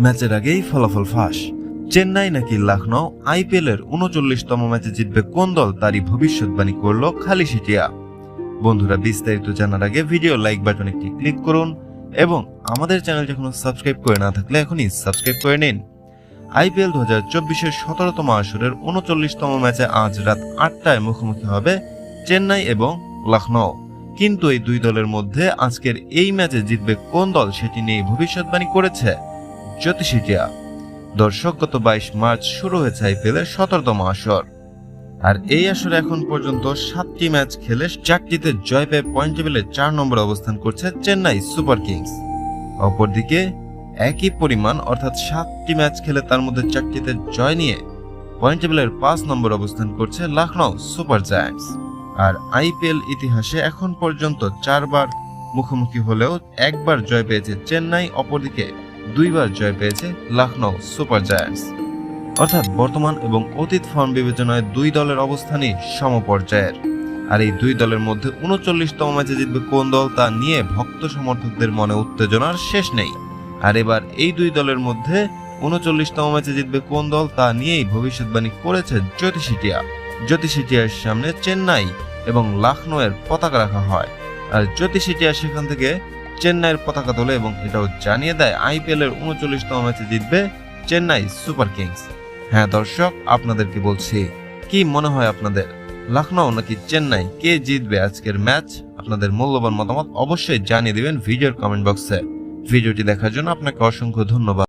ম্যাচের আগেই ফলাফল ফাঁস। চেন্নাই নাকি লখনৌ আইপিএল এর ৩৯তম ম্যাচে জিতবে কোন দল তারই ভবিষ্যৎবাণী করল খালি সিটিয়া। বন্ধুরা, বিস্তারিত জানার আগে ভিডিও লাইক বাটন একটি ক্লিক করুন এবং আমাদের চ্যানেল এখনো সাবস্ক্রাইব করে না থাকলে এখনই সাবস্ক্রাইব করে নিন। আইপিএল ২০২৪-এর ১৭তম আসরের ৩৯তম ম্যাচে আজ রাত ৮টায় মুখোমুখি হবে চেন্নাই এবং লখনৌ। কিন্তু এই দুই দলের মধ্যে আজকের এই ম্যাচে জিতবে কোন দল সেটি নিয়ে ভবিষ্যৎবাণী করেছে জ্যোতি সিটিয়া। দর্শক, গত ২২ মার্চ শুরু হয়েছে আইপিএল এর ১৭তম আসর। আর এই আসরে এখন পর্যন্ত ৭টি ম্যাচ খেলে ৪টিতে জয় পেয়ে পয়েন্ট টেবিলে ৪ নম্বরে অবস্থান করছে চেন্নাই সুপার কিংস। অপরদিকে একই পরিমাণ অর্থাৎ ৭টি ম্যাচ খেলে তার মধ্যে ৪টিতে জয় নিয়ে পয়েন্ট টেবিলের ৫ নম্বর অবস্থান করছে লখনৌ সুপার জায়ান্টস। আর আইপিএল ইতিহাসে এখন পর্যন্ত ৪ বার মুখোমুখি হলেও একবার জয় পেয়েছে চেন্নাই, অপরদিকে ২ বার জয় পেয়েছে লখনৌ সুপার জায়ান্টস। অর্থাৎ বর্তমান এবং অতীত ফর্ম বিবেচনায় দুই দলের অবস্থানই সমপর্যায়ের। আর এই দুই দলের মধ্যে ৩৯তম ম্যাচে জিতবে কোন দল তা নিয়ে ভক্ত সমর্থকদের মনে উত্তেজনার শেষ নেই। আর এবার এই দুই দলের মধ্যে ৩৯তম ম্যাচে জিতবে কোন দল তা নিয়েই ভবিষ্যৎবাণী করেছে জ্যোতি সিটিয়া। জ্যোতি সিটিয়ার সামনে চেন্নাই এবং লখনৌ এর পতাকা রাখা হয়, আর জ্যোতি সিটিয়া সেখান থেকে চেন্নাইয়ের পতাকা তোলে এবং এটাও জানিয়ে দেয় আইপিএল এর ৩৯তম ম্যাচে জিতবে চেন্নাই সুপার কিংস। হ্যাঁ দর্শক, আপনাদেরকে বলছি, কি মনে হয় আপনাদের, লখনৌ নাকি চেন্নাই, কে জিতবে আজকের ম্যাচ? আপনাদের মূল্যবান মতামত অবশ্যই জানিয়ে দিবেন ভিডিওর কমেন্ট বক্সে। ভিডিওটি দেখার জন্য আপনাকে অসংখ্য ধন্যবাদ।